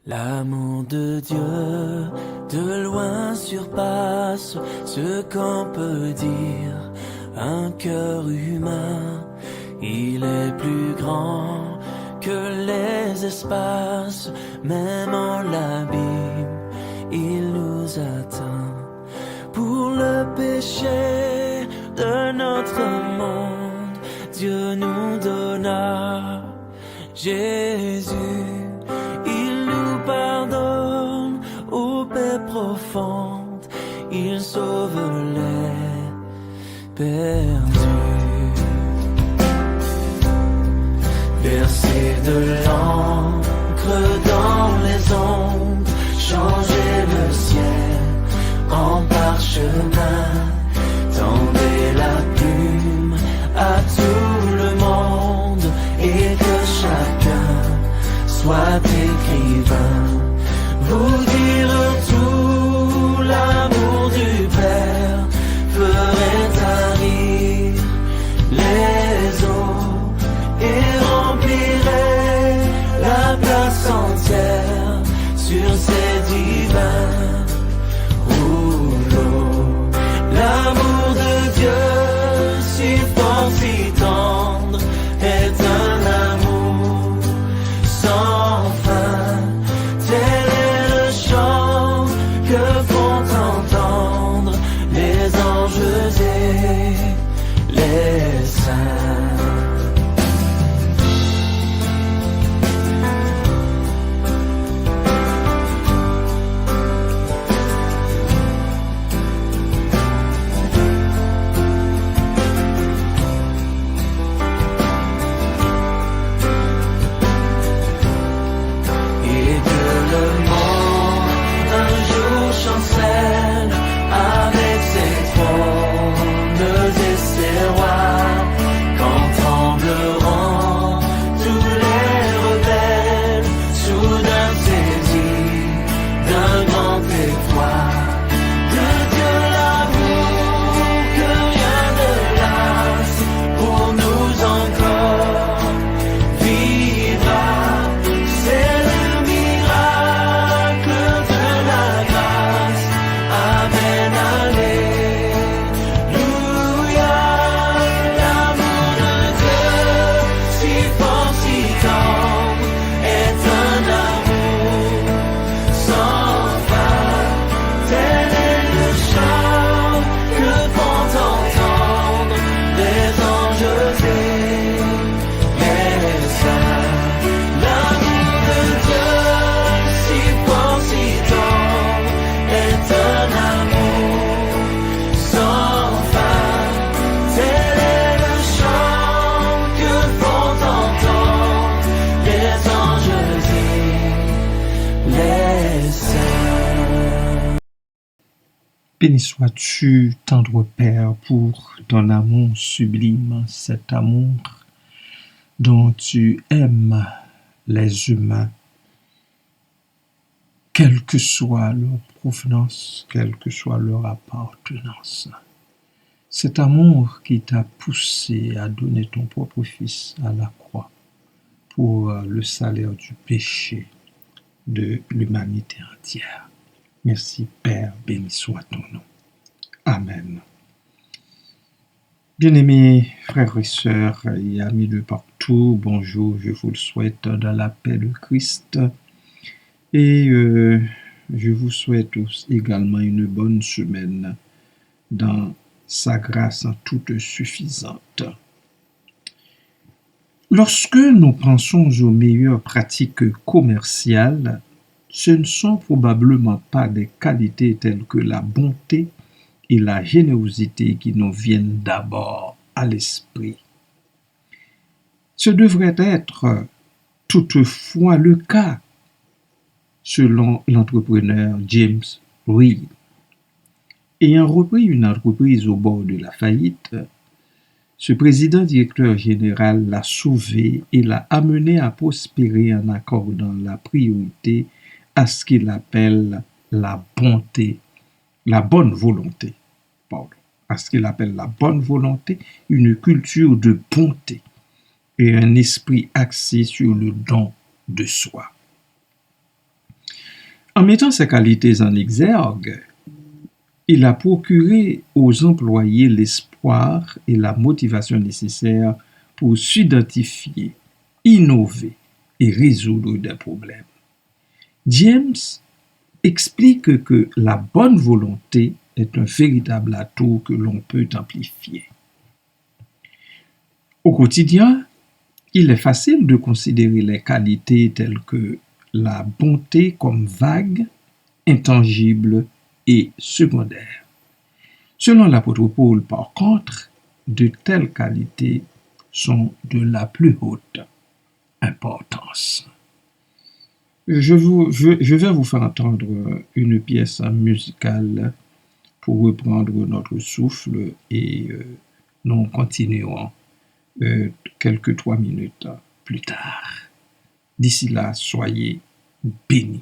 L'amour de Dieu de loin surpasse ce qu'on peut dire. Un cœur humain, il est plus grand que les espaces. Même en l'abîme, il nous atteint. Pour le péché de notre monde, Dieu nous donna Jésus. Il nous pardonne aux paix profondes, il sauve les perdus. Verser de l'encre dans les ondes, changer le ciel en parchemin, tendez la plume à tout le monde et que chacun soit écrivain. Vous dire tout l'amour du Père ferait tarir les eaux et remplirait la place entière sur ces divins. L'amour de Dieu, si fort, si tendre, est un amour sans fin. Tel est le chant que font entendre les anges et les saints. Béni sois-tu, tendre Père, pour ton amour sublime, cet amour dont tu aimes les humains, quelle que soit leur provenance, quelle que soit leur appartenance. Cet amour qui t'a poussé à donner ton propre Fils à la croix pour le salaire du péché de l'humanité entière. Merci Père, béni soit ton nom. Amen. Bien-aimés frères et sœurs et amis de partout, bonjour, je vous le souhaite dans la paix de Christ. Et je vous souhaite également une bonne semaine dans sa grâce toute suffisante. Lorsque nous pensons aux meilleures pratiques commerciales, ce ne sont probablement pas des qualités telles que la bonté et la générosité qui nous viennent d'abord à l'esprit. Ce devrait être toutefois le cas, selon l'entrepreneur James Reed. Ayant repris une entreprise au bord de la faillite, ce président-directeur général l'a sauvé et l'a amené à prospérer en accordant la priorité à ce qu'il appelle la bonté, la bonne volonté. À ce qu'il appelle la bonne volonté, une culture de bonté et un esprit axé sur le don de soi. En mettant ces qualités en exergue, il a procuré aux employés l'espoir et la motivation nécessaires pour s'identifier, innover et résoudre des problèmes. James explique que la bonne volonté est un véritable atout que l'on peut amplifier. Au quotidien, il est facile de considérer les qualités telles que la bonté comme vague, intangible et secondaire. Selon l'apôtre Paul, par contre, de telles qualités sont de la plus haute importance. Je vais vous faire entendre une pièce musicale pour reprendre notre souffle et nous continuerons quelques 3 minutes plus tard. D'ici là, soyez bénis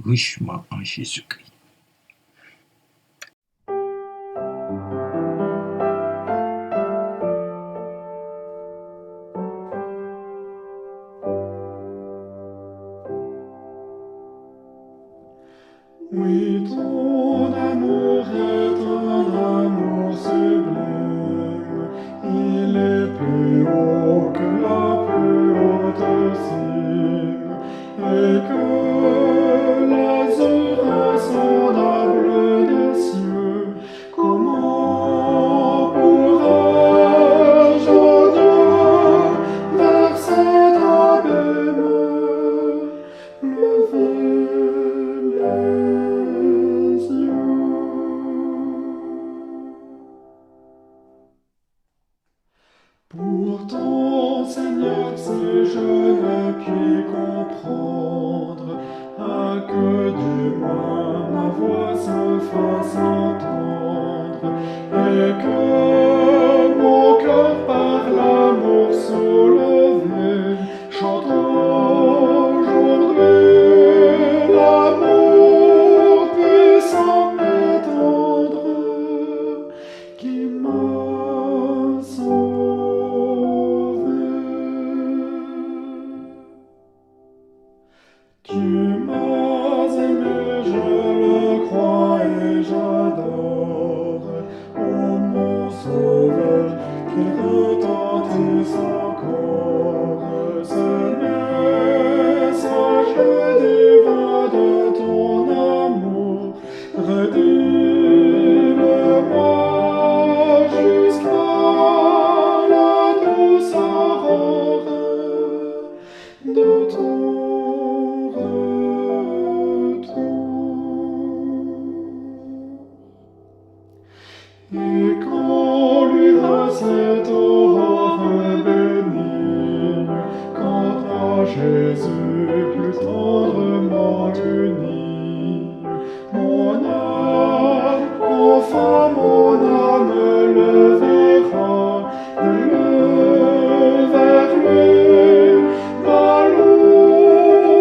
richement en Jésus-Christ. Oui, ton amour est un amour sublime. Il est plus haut que la plus haute cime, et que l'azur insondable des cieux. Comment pourrais-je, ô Dieu, vers cet abîme lever les yeux? Pourtant, Seigneur, si je ne puis comprendre, que du moins ma voix se fasse entendre, et que mon cœur par l'amour soulevé chante aujourd'hui l'amour puissant et tendre qui m'a sauvé. Tu m'as aimé, je le crois et j'adore. Ô mon sauveur, qu'il retentisse encore ce message divin de ton amour. Redis-le-moi jusqu'à la douce aurore de ton et quand luira cette aurore bénigne, quand à Jésus plus tendrement uni, mon âme, enfin mon âme le verra, vers lui, ma louange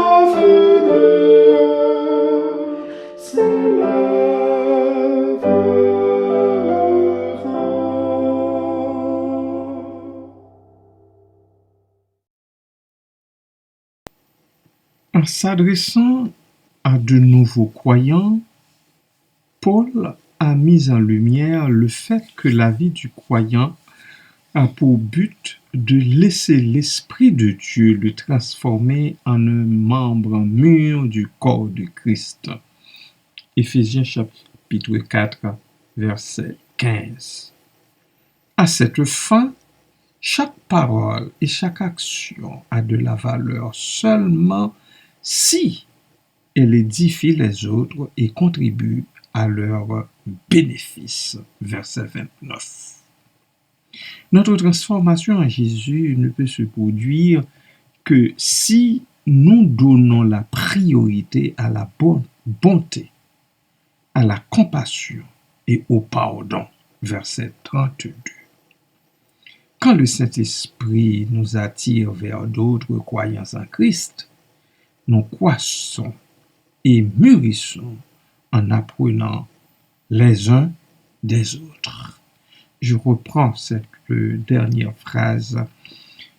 infinie En s'adressant à de nouveaux croyants, Paul a mis en lumière le fait que la vie du croyant a pour but de laisser l'Esprit de Dieu le transformer en un membre mûr du corps de Christ. Éphésiens chapitre 4, verset 15. À cette fin, chaque parole et chaque action a de la valeur seulement si elle édifie les autres et contribue à leur bénéfice. Verset 29. Notre transformation en Jésus ne peut se produire que si nous donnons la priorité à la bonté, à la compassion et au pardon. Verset 32. Quand le Saint-Esprit nous attire vers d'autres croyants en Christ, nous croissons et mûrissons en apprenant les uns des autres. Je reprends cette dernière phrase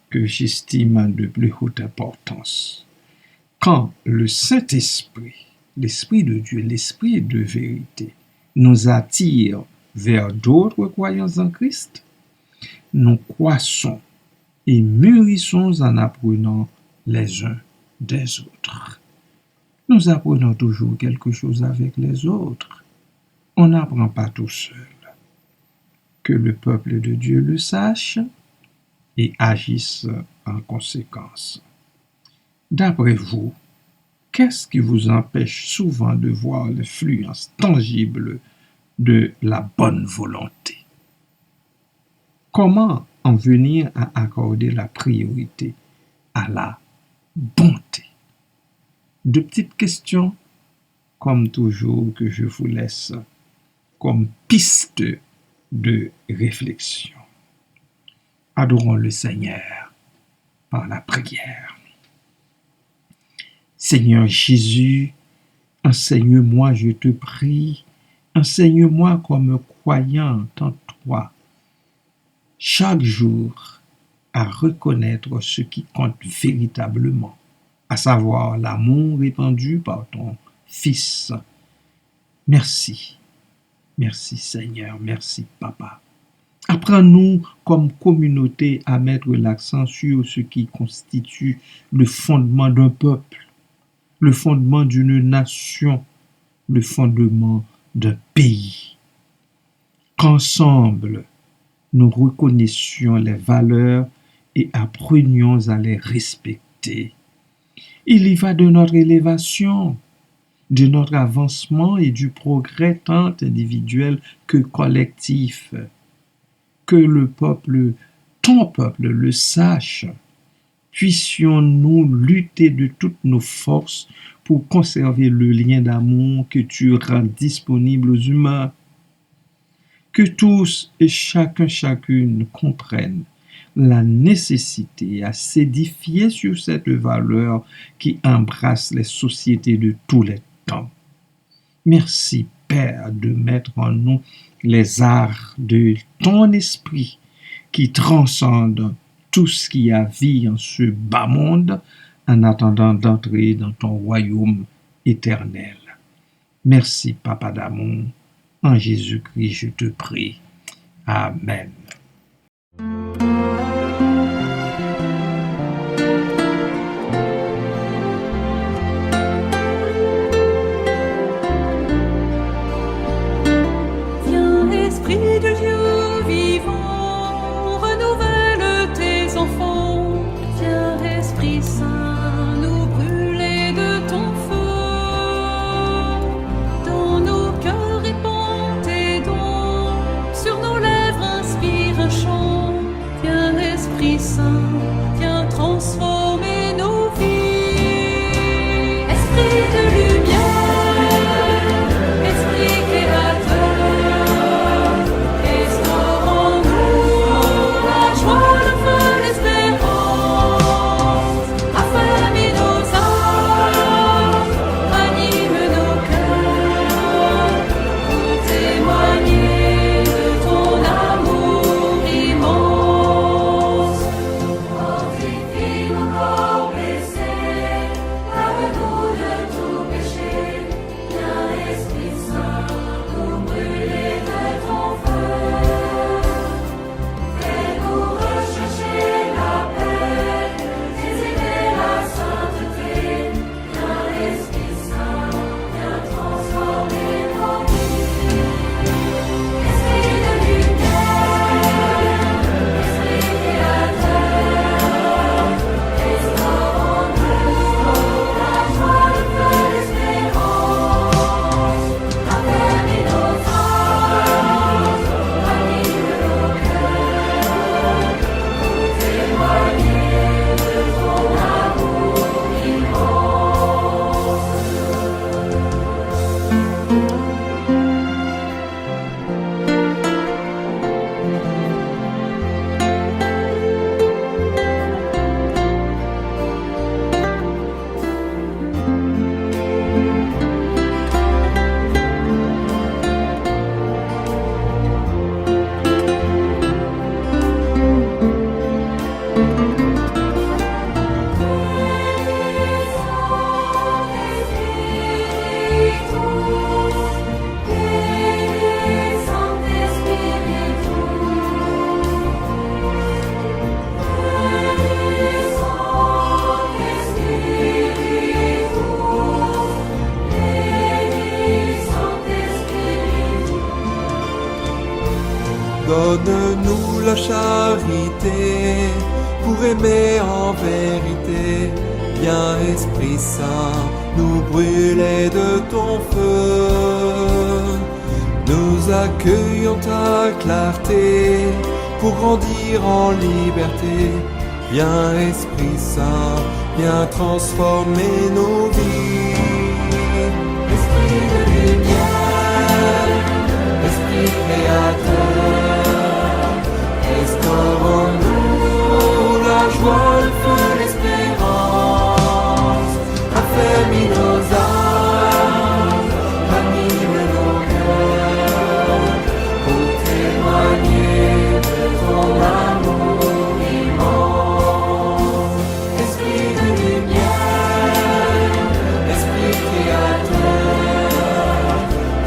que j'estime de plus haute importance. quand le Saint-Esprit, l'Esprit de Dieu, l'Esprit de vérité, nous attire vers d'autres croyances en Christ, nous croissons et mûrissons en apprenant les uns des autres. Nous apprenons toujours quelque chose avec les autres. On n'apprend pas tout seul. Que le peuple de Dieu le sache et agisse en conséquence. D'après vous, qu'est-ce qui vous empêche souvent de voir l'influence tangible de la bonne volonté? Comment en venir à accorder la priorité à la bonté? Deux petites questions, comme toujours, que je vous laisse comme piste de réflexion. Adorons le Seigneur par la prière. Seigneur Jésus, enseigne-moi, je te prie, enseigne-moi comme croyant en toi, chaque jour à reconnaître ce qui compte véritablement, à savoir l'amour répandu par ton Fils. Merci. Merci Seigneur, merci Papa. Apprends-nous comme communauté à mettre l'accent sur ce qui constitue le fondement d'un peuple, le fondement d'une nation, le fondement d'un pays. Qu'ensemble, nous reconnaissions les valeurs et apprenions à les respecter. Il y va de notre élévation, de notre avancement et du progrès tant individuel que collectif. Que le peuple, ton peuple, le sache. Puissions-nous lutter de toutes nos forces pour conserver le lien d'amour que tu rends disponible aux humains. Que tous et chacune comprennent la nécessité à s'édifier sur cette valeur qui embrasse les sociétés de tous les temps. Merci, Père, de mettre en nous les arts de ton esprit qui transcendent tout ce qui a vie en ce bas monde en attendant d'entrer dans ton royaume éternel. Merci, Papa d'amour. En Jésus-Christ, je te prie. Amen. Viens, Esprit de Dieu vivant, renouvelle tes enfants. Viens, Esprit Saint, nous brûler de ton feu. Dans nos cœurs répand tes dons, sur nos lèvres inspire un chant. Viens, Esprit Saint, viens transformer nos vies. Esprit de lumière, Esprit créateur, restaure en nous la joie, le feu, l'espérance. Affermis nos âmes, ranime nos cœurs, pour témoigner de ton amour immense. Fortifie nos charité pour aimer en vérité. Viens Esprit Saint, nous brûler de ton feu. Nous accueillons ta clarté pour grandir en liberté. Viens Esprit Saint, viens transformer nos vies. Esprit de lumière, Esprit créateur, restaure en nous la joie, le feu, l'espérance. Affermis nos âmes, anime nos cœurs, pour témoigner de ton amour immense. Esprit de lumière, Esprit créateur,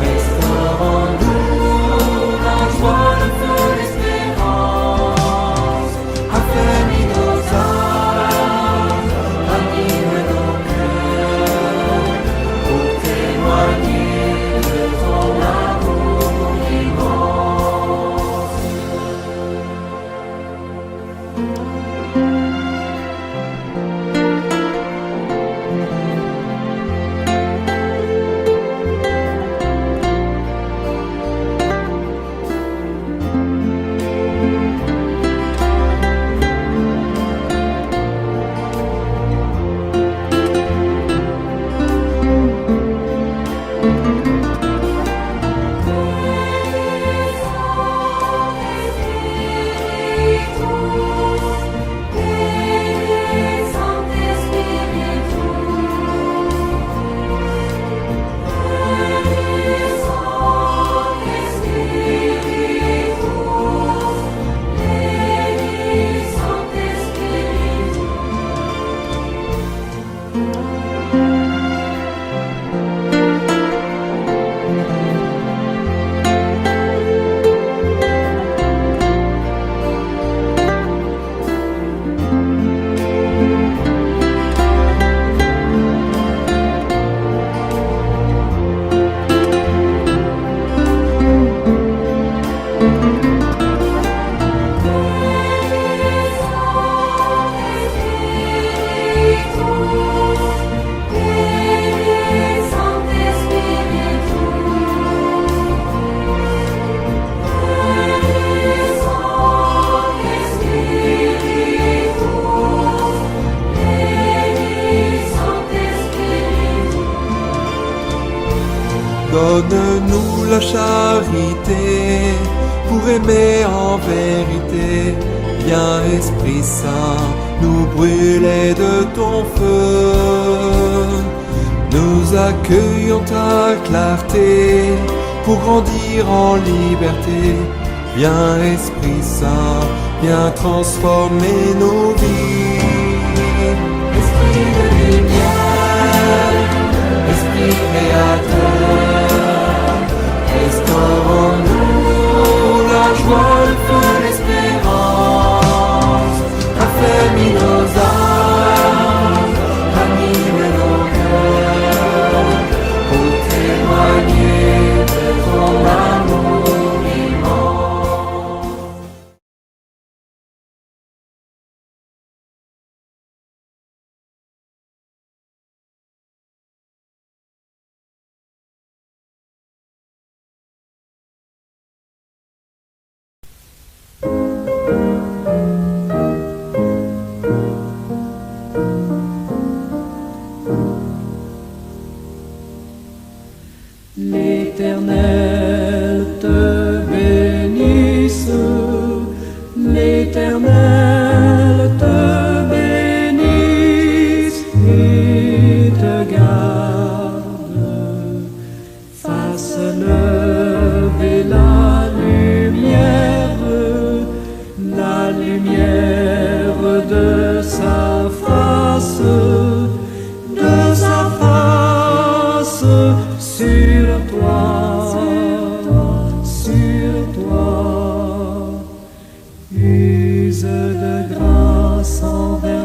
restaure en nous la joie, le feu, l'espérance. Affermis nos âmes, anime nos cœurs, pour témoigner de ton amour immense. Donne-nous la charité pour aimer en vérité. Viens Esprit Saint, nous brûler de ton feu. Nous accueillons ta clarté pour grandir en liberté. Viens Esprit Saint, viens transformer nos vies. Esprit de lumière, Esprit créateur, restaure en nous la joie, le feu, l'espérance. Affermis nos âmes, anime nos cœurs, pour témoigner de ton amour immense. L'Éternel te bénisse, l'Éternel te bénisse et te garde. Fasse lever la lumière de sa face sur toi, use de grâce envers